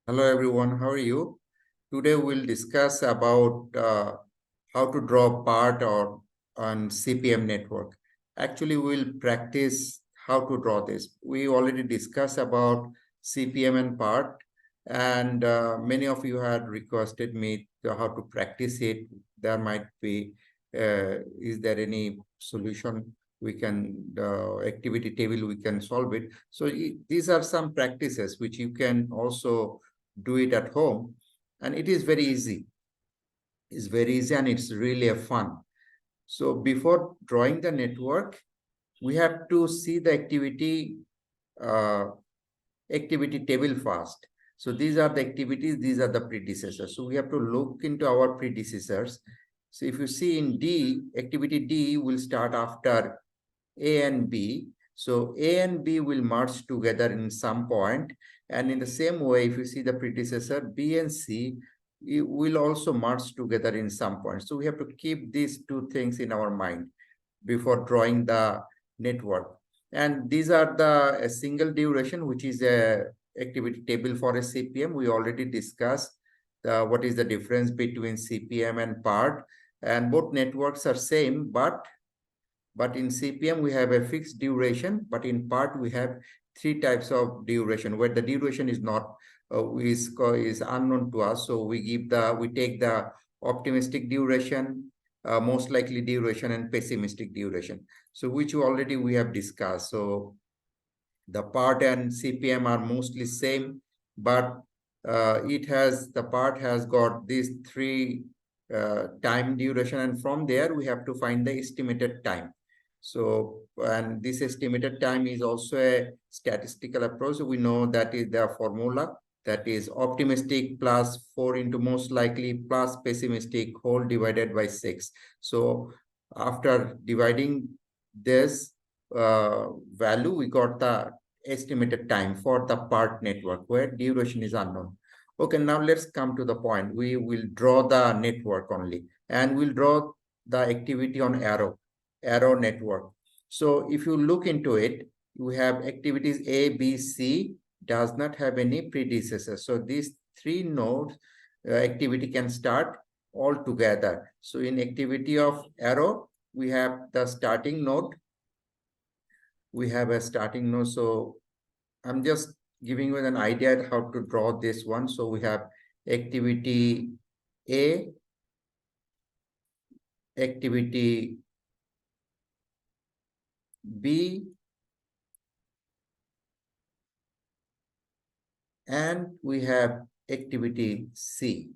Hello everyone, how are you? Today we'll discuss about how to draw part or on CPM network. Actually, we'll practice how to draw this. We already discussed about CPM and part, and many of you had requested me to how to practice it. There might be, is there any solution we can, activity table we can solve it. So these are some practices which you can also do it at home, and it is very easy. It's very easy and it's really a fun. So before drawing the network, we have to see the uh, activity table first. So these are the activities, these are the predecessors. So we have to look into our predecessors. So if you see in D, activity D will start after A and B. So A and B will merge together in some point. And in the same way, if you see the predecessor, B and C will also merge together in some point. So we have to keep these two things in our mind before drawing the network. And these are the a single duration, which is a activity table for a CPM. We already discussed what is the difference between CPM and part. And both networks are same, but in CPM, we have a fixed duration, but in part, we have three types of duration where the duration is not is unknown to us. So we take the optimistic duration, most likely duration, and pessimistic duration. So which already we have discussed. So the part and CPM are mostly same, but the part has got these three time duration, and from there we have to find the estimated time. So, and this estimated time is also a statistical approach. We know that is the formula, that is optimistic plus 4 into most likely plus pessimistic whole divided by 6. So after dividing this value, we got the estimated time for the part network where duration is unknown. Okay, now let's come to the point. We will draw the network only, and we'll draw the activity on arrow network. So if you look into it, we have activities A, B, C does not have any predecessor. So these three nodes activity can start all together. So in activity of arrow, we have the starting node. We have a starting node. So I'm just giving you an idea how to draw this one. So we have activity A, activity B, and we have activity C.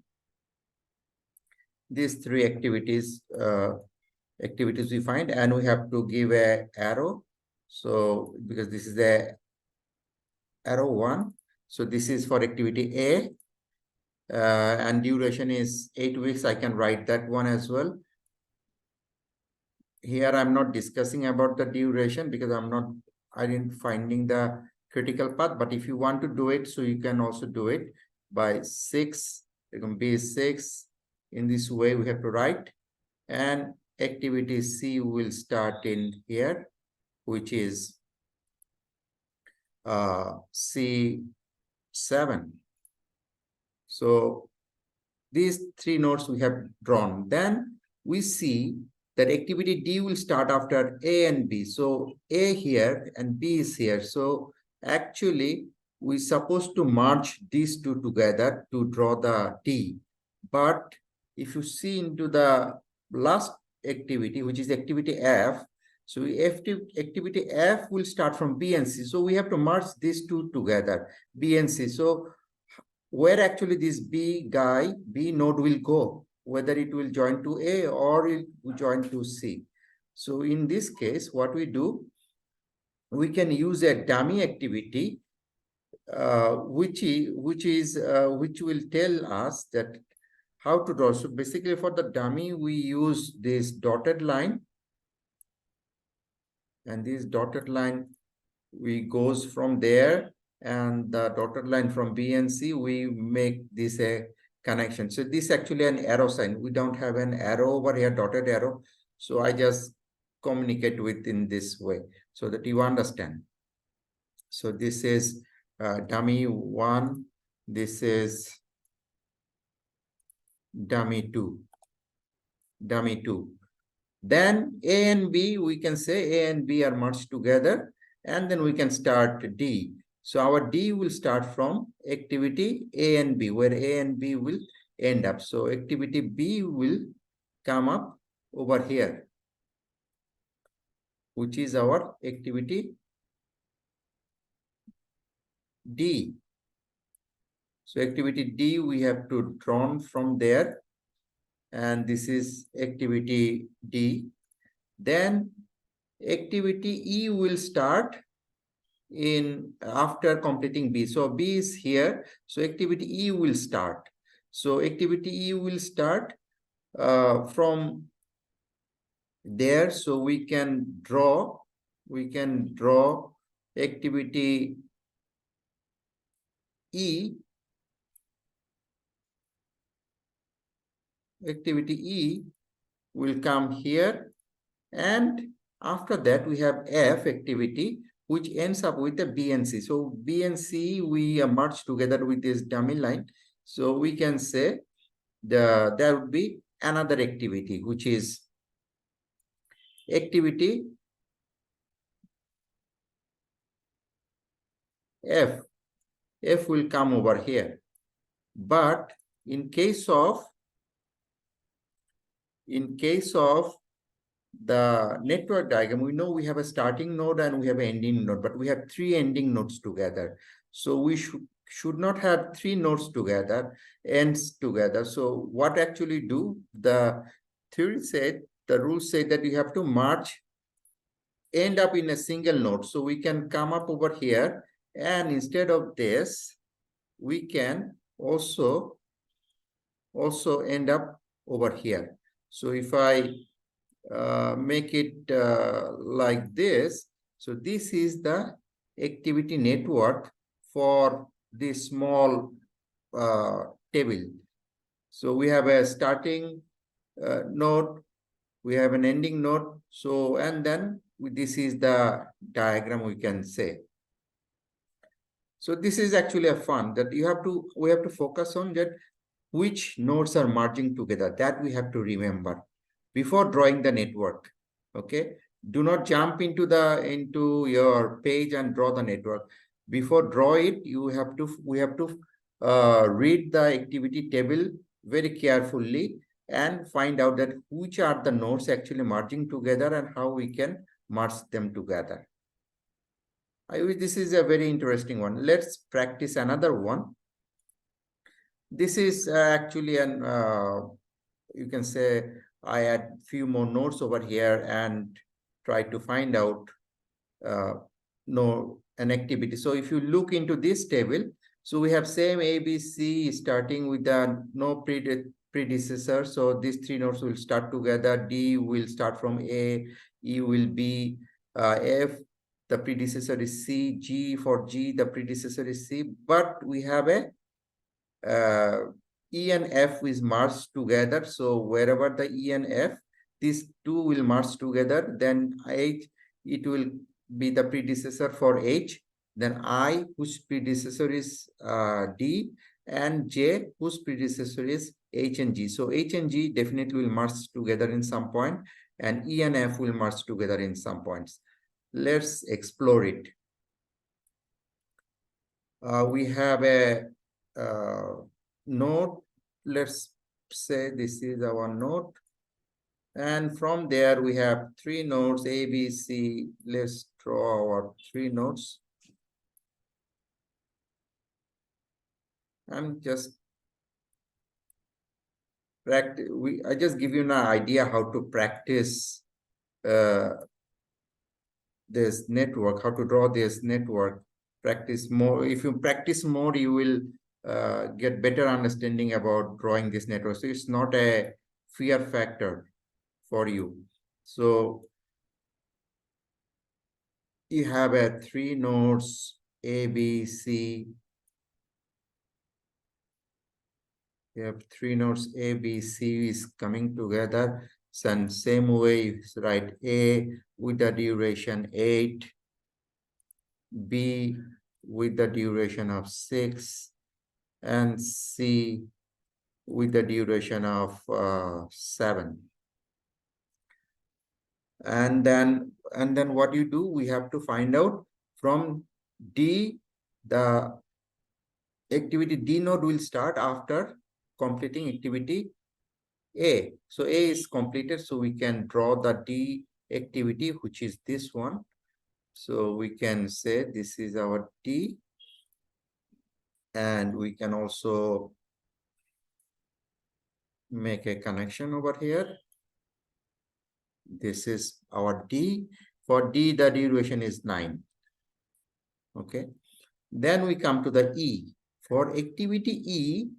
These three activities we find, and we have to give a arrow. So because this is the arrow 1, so this is for activity A, and duration is 8 weeks. I can write that one as well. Here I'm not discussing about the duration because I didn't finding the critical path. But if you want to do it, so you can also do it by 6. It can be 6. In this way, we have to write. And activity C will start in here, which is C7. So these three nodes we have drawn. Then we see that activity D will start after A and B. So A here and B is here. So actually, we're supposed to merge these two together to draw the D. But if you see into the last activity, which is activity F, so activity F will start from B and C. So we have to merge these two together, B and C. So where actually this B node will go, whether it will join to A or it will join to C. So in this case, what we do, we can use a dummy activity, which will tell us that how to draw. So basically for the dummy, we use this dotted line, and this dotted line we goes from there, and the dotted line from B and C, we make this a connection. So this is actually an arrow sign. We don't have an arrow over here, dotted arrow. So I just communicate with in this way so that you understand. So this is dummy 1, This is dummy 2. Dummy 2. Then A and B, we can say A and B are merged together, and then we can start D. So our D will start from activity A and B, where A and B will end up. So activity B will come up over here, which is our activity D. So activity D we have to draw from there, and this is activity D. Then activity E will start in after completing B. So B is here. So activity E will start. So activity E will start from there. So we can draw activity E. Activity E will come here, and after that we have F activity, which ends up with the B and C. So B and C we merge together with this dummy line. So we can say there would be another activity, which is activity F. F will come over here. But in case of the network diagram, we know we have a starting node and we have an ending node, but we have 3 ending nodes together. So we should not have 3 nodes together, ends together. So what actually do? The rules say that you have to merge, end up in a single node. So we can come up over here, and instead of this, we can also end up over here. So if I make it like this, so this is the activity network for this small table. So we have a starting node, we have an ending node. So, and then this is the diagram, we can say. So this is actually a fun that we have to focus on, that which nodes are merging together, that we have to remember before drawing the network. Okay, do not jump into your page and draw the network. Before draw it, we have to read the activity table very carefully and find out that which are the nodes actually merging together and how we can merge them together. This is a very interesting one. Let's practice another one. This is actually an you can say I add few more nodes over here and try to find out an activity. So if you look into this table, so we have same ABC starting with the no predecessor. So these 3 nodes will start together. D will start from A, E will be F, the predecessor is C, G for G, the predecessor is C, but we have a E and F is merged together. So wherever the E and F, these 2 will merge together, then H, it will be the predecessor for H, then I, whose predecessor is D, and J, whose predecessor is H and G. So H and G definitely will merge together in some point, and E and F will merge together in some points. Let's explore it. We have a node. Let's say this is our node. And from there, we have 3 nodes, A, B, C. Let's draw our 3 nodes. I'm just practice. I just give you an idea how to practice this network, how to draw this network. Practice more. If you practice more, you will get better understanding about drawing this network. So it's not a fear factor for you. So you have a 3 nodes A, B, C. You have 3 nodes A, B, C is coming together. And same way, write A with the duration 8, B with the duration of 6, and C with the duration of 7. And then what you do, we have to find out from D, the activity D node will start after completing activity A. So A is completed, so we can draw the D activity, which is this one. So we can say this is our D, and we can also make a connection over here. This is our D. For D, the duration is 9. Okay. Then we come to the E. For activity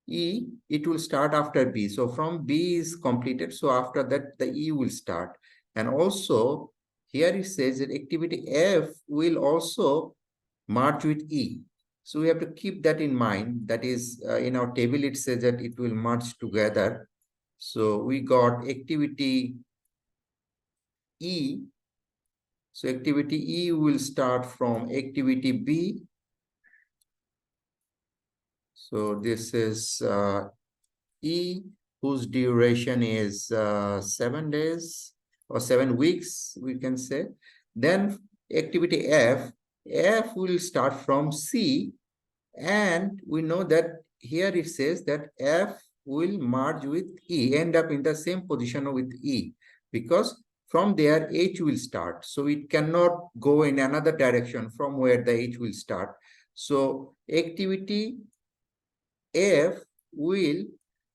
E, it will start after B. So from B is completed. So after that, the E will start. And also, here it says that activity F will also merge with E. So we have to keep that in mind. That is, in our table, it says that it will merge together. So we got activity E. So activity E will start from activity B. So this is E, whose duration is 7 days or 7 weeks, we can say. Then activity F will start from C, and we know that here it says that F will merge with E, end up in the same position with E, because from there H will start. So it cannot go in another direction from where the H will start. So activity F will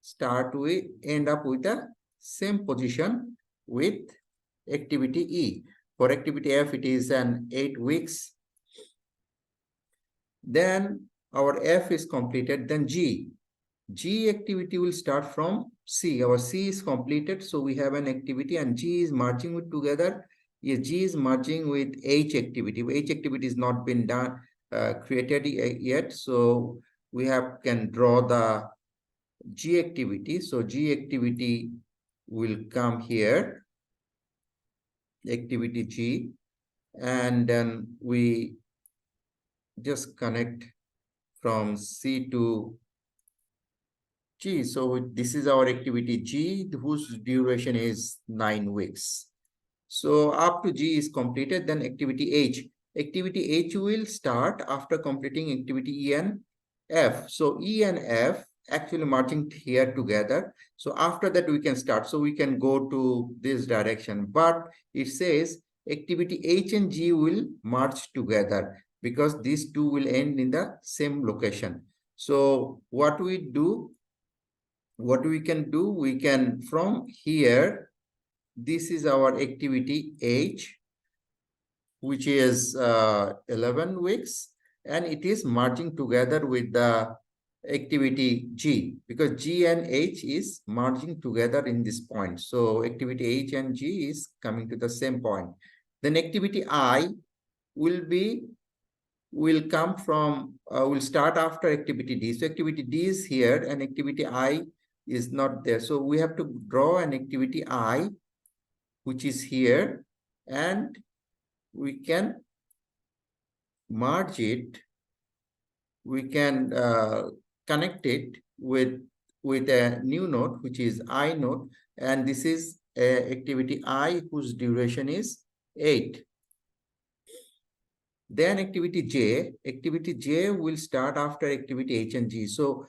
start with, end up with the same position with activity E. For activity F, it is an 8 weeks. Then our F is completed. Then G. G activity will start from C. Our C is completed, so we have an activity, and G is merging with together. Yes, G is merging with H activity. H activity is not been done, created yet, so we can draw the G activity. So G activity will come here, activity G, and then we just connect from C to G. So this is our activity G, whose duration is 9 weeks. So up to G is completed, then activity H. Activity H will start after completing activity E and F. So E and F actually merging here together. So after that we can start. So we can go to this direction, but it says activity H and G will merge together because these two will end in the same location. So what we can do, we can from here, this is our activity H, which is 11 weeks, and it is merging together with the activity G, because G and H is merging together in this point. So activity H and G is coming to the same point. Then activity I will come from, will start after activity D. So activity D is here and activity I is not there. So we have to draw an activity I, which is here, and we can merge it. We can connect it with a new node, which is I node, and this is activity I, whose duration is 8. Then activity J will start after activity H and G. So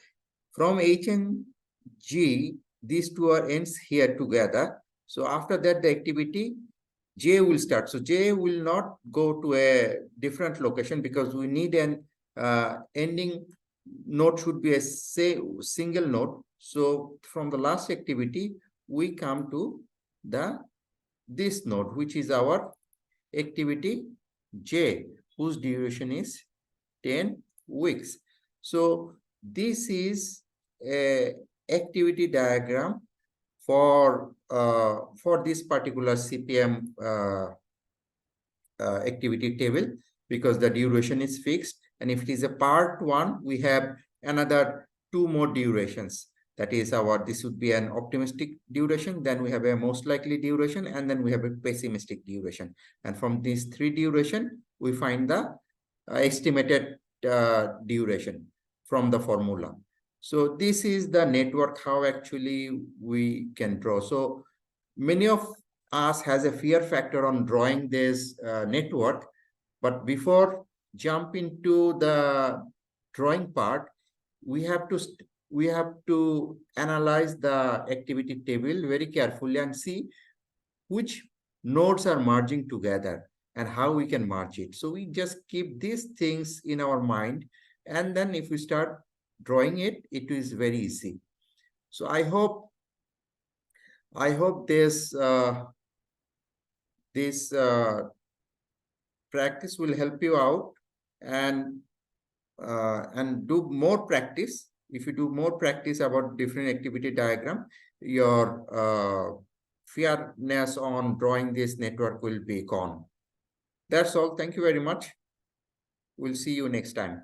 from H and G, these two are ends here together. So after that, the activity J will start. So J will not go to a different location because we need an ending node should be a single node. So from the last activity, we come to this node, which is our activity J, whose duration is 10 weeks. So this is a activity diagram for this particular CPM activity table, because the duration is fixed. And if it is a part 1, we have another 2 more durations. That is this would be an optimistic duration, then we have a most likely duration, and then we have a pessimistic duration. And from these 3 duration, we find the estimated duration. from the formula. So this is the network, how actually we can draw. So many of us has a fear factor on drawing this network, but before jump into the drawing part, we have to analyze the activity table very carefully and see which nodes are merging together and how we can merge it. So we just keep these things in our mind, and then if we start drawing it, it is very easy. So I hope this practice will help you out, and do more practice. If you do more practice about different activity diagram, your fearness on drawing this network will be gone. That's all. Thank you very much. We'll see you next time.